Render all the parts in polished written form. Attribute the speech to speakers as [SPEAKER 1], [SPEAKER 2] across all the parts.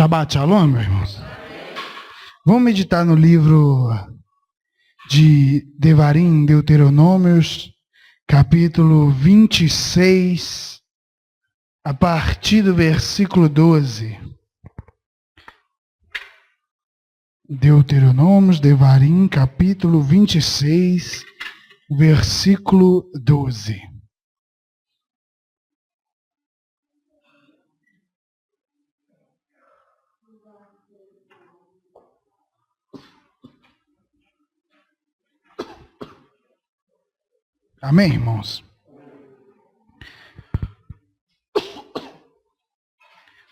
[SPEAKER 1] Shabbat Shalom, meus irmãos. Vamos meditar no livro de Devarim, Deuteronômios, capítulo 26, a partir do versículo 12. Deuteronômios, Devarim, capítulo 26, versículo 12. Amém, irmãos?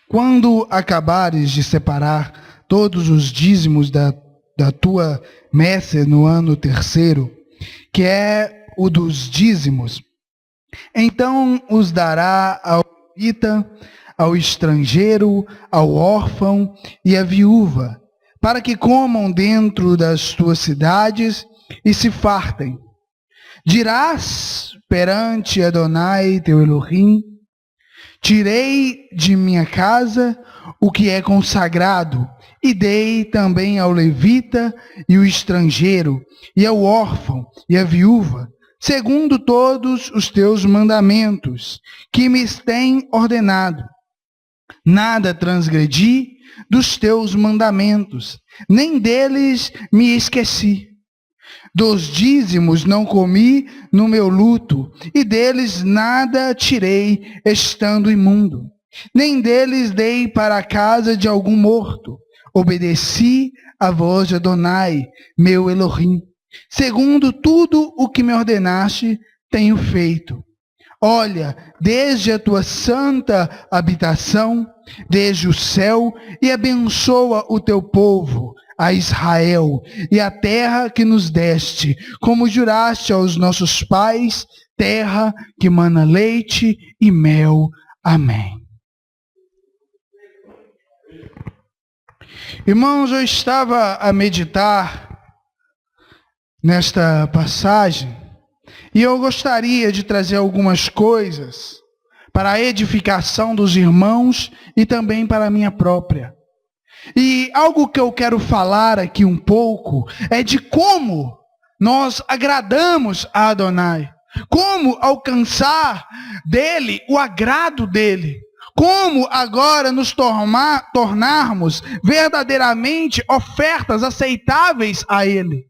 [SPEAKER 1] Quando acabares de separar todos os dízimos da tua messe no ano terceiro, que é o dos dízimos, então os dará ao levita, ao estrangeiro, ao órfão e à viúva, para que comam dentro das tuas cidades e se fartem. Dirás perante Adonai, teu Elohim: tirei de minha casa o que é consagrado, e dei também ao levita e o estrangeiro, e ao órfão e à viúva, segundo todos os teus mandamentos, que me têm ordenado. Nada transgredi dos teus mandamentos, nem deles me esqueci. Dos dízimos não comi no meu luto, e deles nada tirei estando imundo. Nem deles dei para a casa de algum morto. Obedeci a voz de Adonai, meu Elohim. Segundo tudo o que me ordenaste, tenho feito. Olha, desde a tua santa habitação, desde o céu, e abençoa o teu povo, a Israel, e a terra que nos deste, como juraste aos nossos pais, terra que mana leite e mel. Amém. Irmãos, eu estava a meditar nesta passagem, e eu gostaria de trazer algumas coisas para a edificação dos irmãos e também para a minha própria. E algo que eu quero falar aqui um pouco é de como nós agradamos a Adonai, como alcançar dele o agrado dele, como agora nos tornarmos verdadeiramente ofertas aceitáveis a ele,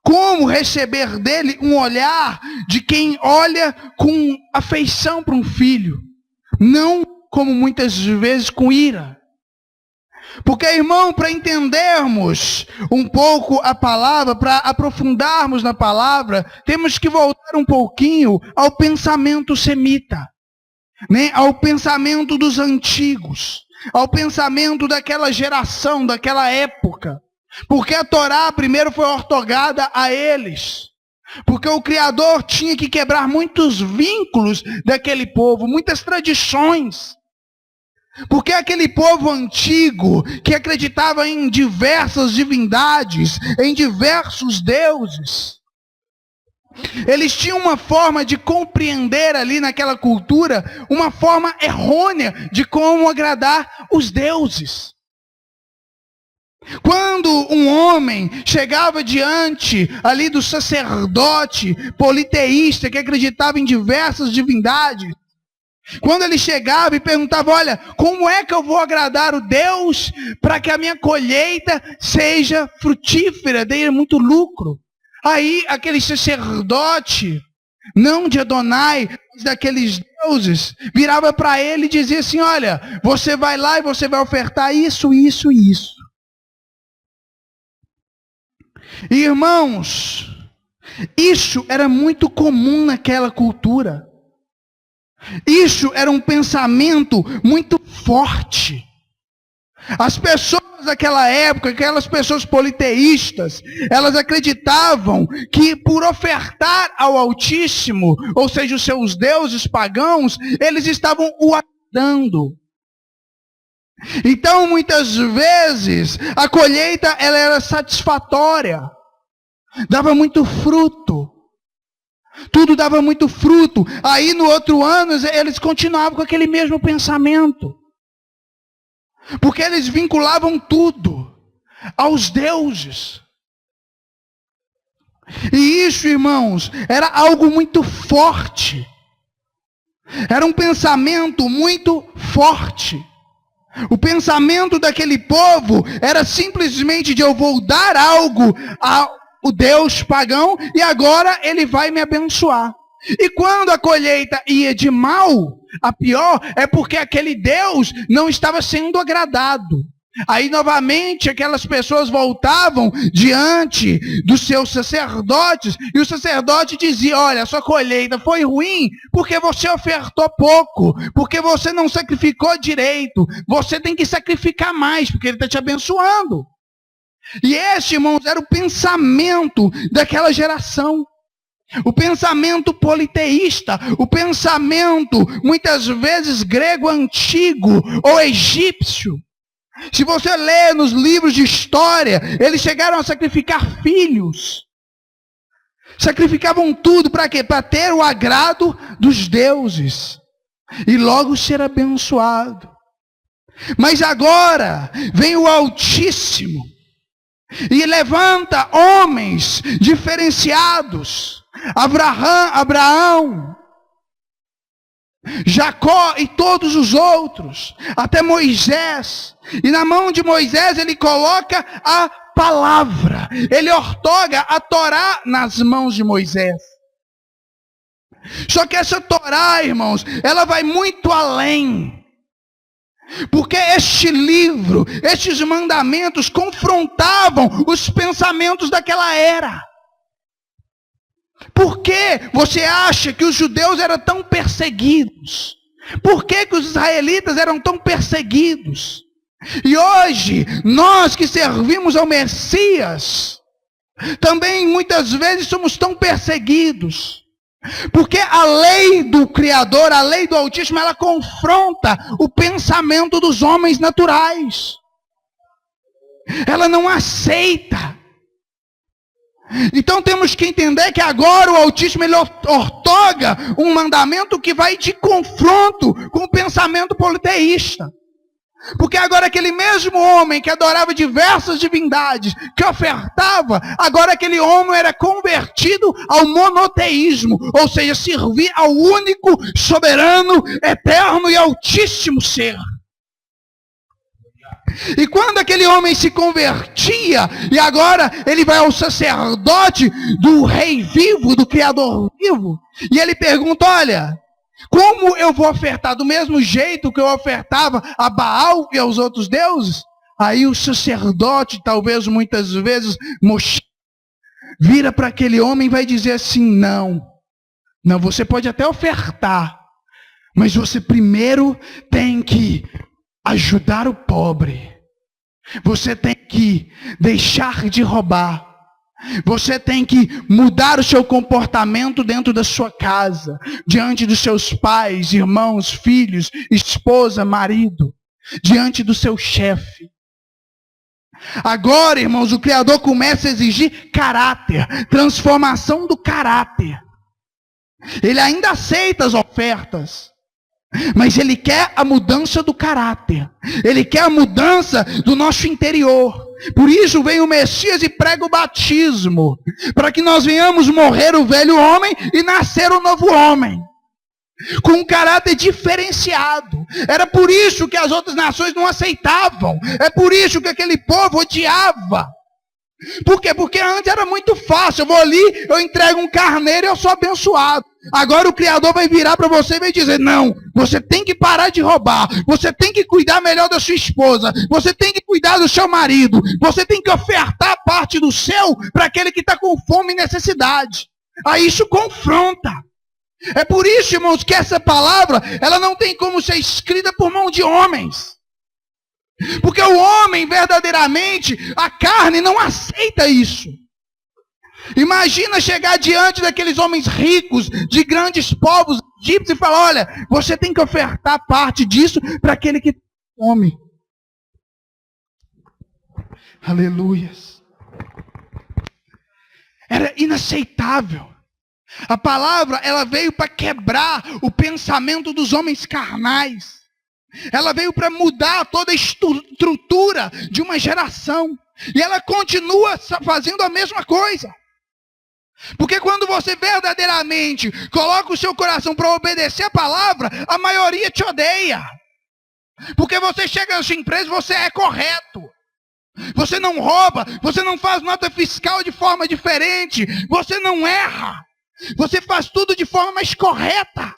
[SPEAKER 1] como receber dele um olhar de quem olha com afeição para um filho, não como muitas vezes com ira. Porque, irmão, para entendermos um pouco a palavra, para aprofundarmos na palavra, temos que voltar um pouquinho ao pensamento semita, né? Ao pensamento dos antigos, ao pensamento daquela geração, daquela época. Porque a Torá primeiro foi ortogada a eles. Porque o Criador tinha que quebrar muitos vínculos daquele povo, muitas tradições. Porque aquele povo antigo, que acreditava em diversas divindades, em diversos deuses, eles tinham uma forma de compreender ali naquela cultura, uma forma errônea de como agradar os deuses. Quando um homem chegava diante ali do sacerdote politeísta, que acreditava em diversas divindades, quando ele chegava e perguntava: olha, como é que eu vou agradar o Deus para que a minha colheita seja frutífera, dê muito lucro? Aí aquele sacerdote, não de Adonai, mas daqueles deuses, virava para ele e dizia assim: olha, você vai lá e você vai ofertar isso, isso e isso. E, irmãos, isso era muito comum naquela cultura. Isso era um pensamento muito forte. As pessoas daquela época, aquelas pessoas politeístas, elas acreditavam que por ofertar ao Altíssimo, ou seja, os seus deuses pagãos, eles estavam o agradando. Então, muitas vezes, a colheita ela era satisfatória, dava muito fruto. Tudo dava muito fruto. Aí no outro ano eles continuavam com aquele mesmo pensamento. Porque eles vinculavam tudo aos deuses. E isso, irmãos, era algo muito forte. Era um pensamento muito forte. O pensamento daquele povo era simplesmente de eu vou dar algo ao Deus pagão e agora ele vai me abençoar. E quando a colheita ia de mal a pior, é porque aquele Deus não estava sendo agradado. Aí novamente aquelas pessoas voltavam diante dos seus sacerdotes e o sacerdote dizia: olha, a sua colheita foi ruim porque você ofertou pouco, porque você não sacrificou direito, você tem que sacrificar mais porque ele está te abençoando. E esse, irmãos, era o pensamento daquela geração. O pensamento politeísta, o pensamento muitas vezes grego antigo ou egípcio. Se você lê nos livros de história, eles chegaram a sacrificar filhos. Sacrificavam tudo para quê? Para ter o agrado dos deuses. E logo ser abençoado. Mas agora vem o Altíssimo. E levanta homens diferenciados. Abraão, Jacó e todos os outros, até Moisés. E na mão de Moisés ele coloca a palavra. Ele ortoga a Torá nas mãos de Moisés. Só que essa Torá, irmãos, ela vai muito além. Porque este livro, estes mandamentos confrontavam os pensamentos daquela era. Por que você acha que os judeus eram tão perseguidos? Por que os israelitas eram tão perseguidos? E hoje, nós que servimos ao Messias, também muitas vezes somos tão perseguidos. Porque a lei do Criador, a lei do Altíssimo, ela confronta o pensamento dos homens naturais. Ela não aceita. Então temos que entender que agora o Altíssimo ele ortoga um mandamento que vai de confronto com o pensamento politeísta. Porque agora aquele mesmo homem que adorava diversas divindades, que ofertava, agora aquele homem era convertido ao monoteísmo, ou seja, servir ao único, soberano, eterno e altíssimo ser. E quando aquele homem se convertia, e agora ele vai ao sacerdote do rei vivo, do Criador vivo, e ele pergunta: olha, como eu vou ofertar do mesmo jeito que eu ofertava a Baal e aos outros deuses? Aí o sacerdote, talvez muitas vezes, vira para aquele homem e vai dizer assim: não, você pode até ofertar, mas você primeiro tem que ajudar o pobre. Você tem que deixar de roubar. Você tem que mudar o seu comportamento dentro da sua casa, diante dos seus pais, irmãos, filhos, esposa, marido, diante do seu chefe. Agora, irmãos, o Criador começa a exigir caráter, transformação do caráter. Ele ainda aceita as ofertas, mas ele quer a mudança do caráter. Ele quer a mudança do nosso interior. Por isso vem o Messias e prega o batismo, para que nós venhamos morrer o velho homem e nascer o novo homem, com um caráter diferenciado. Era por isso que as outras nações não aceitavam. É por isso que aquele povo odiava. Por quê? Porque antes era muito fácil. Eu vou ali, eu entrego um carneiro e eu sou abençoado. Agora o Criador vai virar para você e vai dizer: não, você tem que parar de roubar. Você tem que cuidar melhor da sua esposa. Você tem que cuidar do seu marido. Você tem que ofertar parte do seu para aquele que está com fome e necessidade. Aí isso confronta. É por isso, irmãos, que essa palavra, ela não tem como ser escrita por mão de homens. Porque o homem, verdadeiramente, a carne não aceita isso. Imagina chegar diante daqueles homens ricos, de grandes povos egípcios, e falar: olha, você tem que ofertar parte disso para aquele que come. Aleluias. Era inaceitável. A palavra, ela veio para quebrar o pensamento dos homens carnais. Ela veio para mudar toda a estrutura de uma geração. E ela continua fazendo a mesma coisa. Porque quando você verdadeiramente coloca o seu coração para obedecer a palavra, a maioria te odeia. Porque você chega na sua empresa, você é correto. Você não rouba, você não faz nota fiscal de forma diferente, você não erra. Você faz tudo de forma mais correta.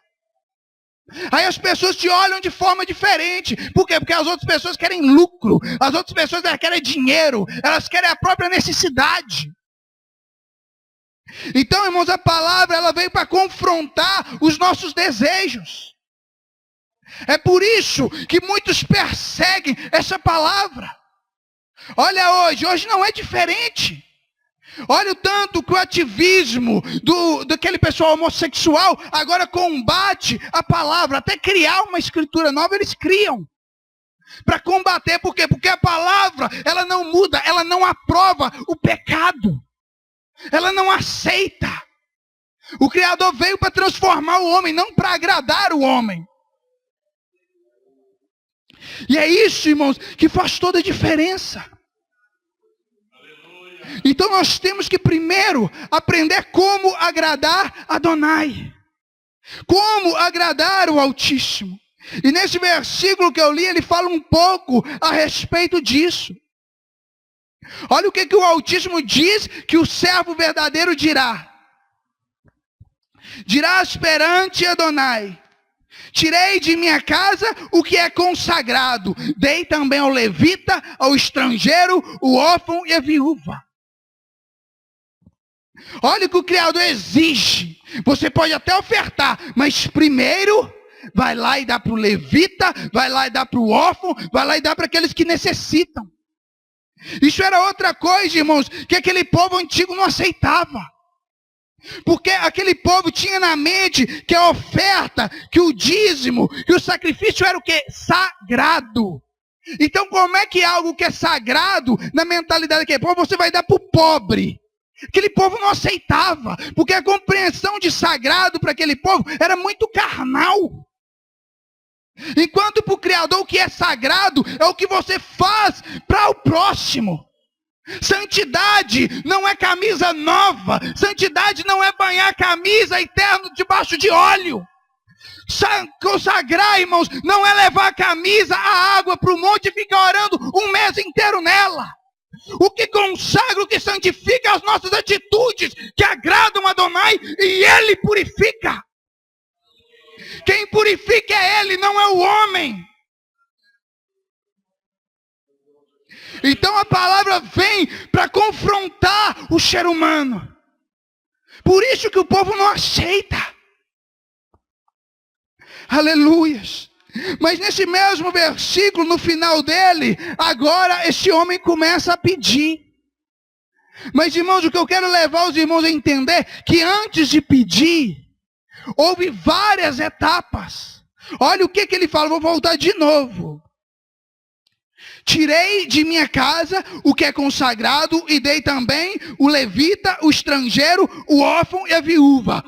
[SPEAKER 1] Aí as pessoas te olham de forma diferente. Por quê? Porque as outras pessoas querem lucro. As outras pessoas querem dinheiro. Elas querem a própria necessidade. Então, irmãos, a palavra ela veio para confrontar os nossos desejos. É por isso que muitos perseguem essa palavra. Olha hoje não é diferente. Olha o tanto que o ativismo daquele pessoal homossexual agora combate a palavra. Até criar uma escritura nova eles criam. Para combater, por quê? Porque a palavra, ela não muda, ela não aprova o pecado. Ela não aceita. O Criador veio para transformar o homem, não para agradar o homem. E é isso, irmãos, que faz toda a diferença. Então nós temos que primeiro aprender como agradar Adonai. Como agradar o Altíssimo. E nesse versículo que eu li, ele fala um pouco a respeito disso. Olha o que o Altíssimo diz que o servo verdadeiro dirá. Dirás perante Adonai: tirei de minha casa o que é consagrado. Dei também ao levita, ao estrangeiro, o órfão e a viúva. Olha o que o Criador exige. Você pode até ofertar, mas primeiro vai lá e dá para o levita, vai lá e dá para o órfão, vai lá e dá para aqueles que necessitam. Isso era outra coisa, irmãos, que aquele povo antigo não aceitava. Porque aquele povo tinha na mente que a oferta, que o dízimo, que o sacrifício era o quê? Sagrado. Então como é que algo que é sagrado, na mentalidade daquele povo, você vai dar para o pobre? Aquele povo não aceitava, porque a compreensão de sagrado para aquele povo era muito carnal. Enquanto para o Criador o que é sagrado é o que você faz para o próximo. Santidade não é camisa nova. Santidade não é banhar a camisa eterno debaixo de óleo. Consagrar, irmãos, não é levar a camisa, a água para o monte e ficar orando um mês inteiro nela. O que consagra, o que santifica as nossas atitudes que agradam a Adonai, e Ele purifica. Quem purifica é Ele, não é o homem. Então a palavra vem para confrontar o ser humano. Por isso que o povo não aceita. Aleluias. Mas nesse mesmo versículo, no final dele, agora esse homem começa a pedir. Mas, irmãos, o que eu quero levar os irmãos a entender, que antes de pedir, houve várias etapas. Olha o que ele fala, vou voltar de novo. Tirei de minha casa o que é consagrado e dei também o levita, o estrangeiro, o órfão e a viúva.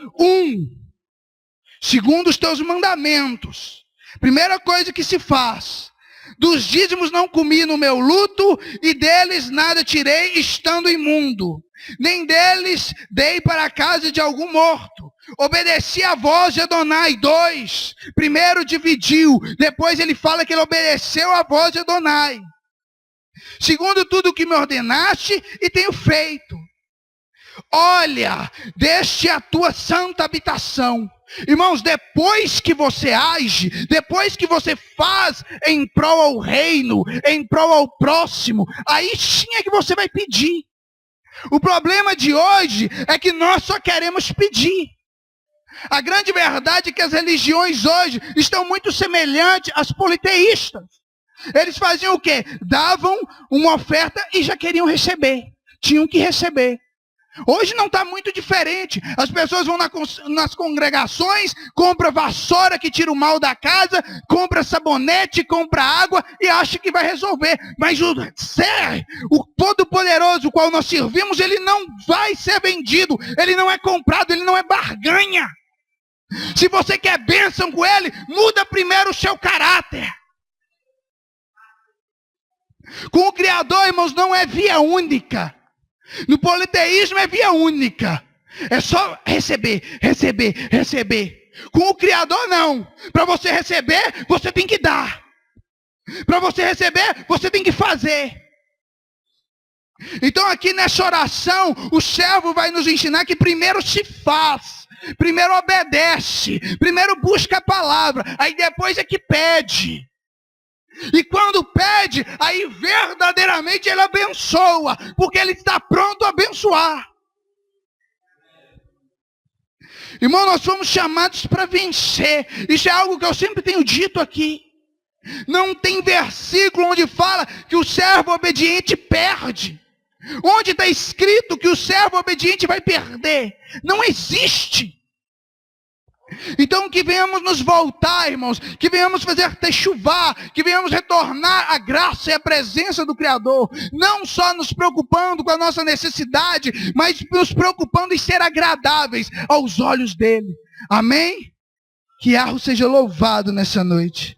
[SPEAKER 1] Segundo os teus mandamentos. Primeira coisa que se faz: dos dízimos não comi no meu luto, e deles nada tirei estando imundo. Nem deles dei para a casa de algum morto. Obedeci a voz de Adonai. 2. Primeiro dividiu, depois ele fala que ele obedeceu a voz de Adonai. Segundo tudo o que me ordenaste, e tenho feito. Olha, deste a tua santa habitação. Irmãos, depois que você age, depois que você faz em prol ao reino, em prol ao próximo, aí sim é que você vai pedir. O problema de hoje é que nós só queremos pedir. A grande verdade é que as religiões hoje estão muito semelhantes às politeístas. Eles faziam o quê? Davam uma oferta e já queriam receber. Tinham que receber. Hoje não está muito diferente. As pessoas vão nas congregações, compra vassoura que tira o mal da casa, compra sabonete, compra água e acha que vai resolver. Mas o Todo-Poderoso, o qual nós servimos, ele não vai ser vendido, ele não é comprado, ele não é barganha. Se você quer bênção com ele, muda primeiro o seu caráter. Com o Criador, irmãos, não é via única. No politeísmo é via única. É só receber, receber, receber. Com o Criador, não. Para você receber, você tem que dar. Para você receber, você tem que fazer. Então aqui nessa oração, o servo vai nos ensinar que primeiro se faz, primeiro obedece, primeiro busca a palavra, aí depois é que pede. E quando pede, aí verdadeiramente ele abençoa, porque ele está pronto a abençoar. Irmão, nós fomos chamados para vencer. Isso é algo que eu sempre tenho dito aqui. Não tem versículo onde fala que o servo obediente perde. Onde está escrito que o servo obediente vai perder? Não existe. Então que venhamos nos voltar, irmãos, que venhamos fazer techuvá, que venhamos retornar a graça e a presença do Criador, não só nos preocupando com a nossa necessidade, mas nos preocupando em ser agradáveis aos olhos dele. Amém? Que Yahweh seja louvado nessa noite.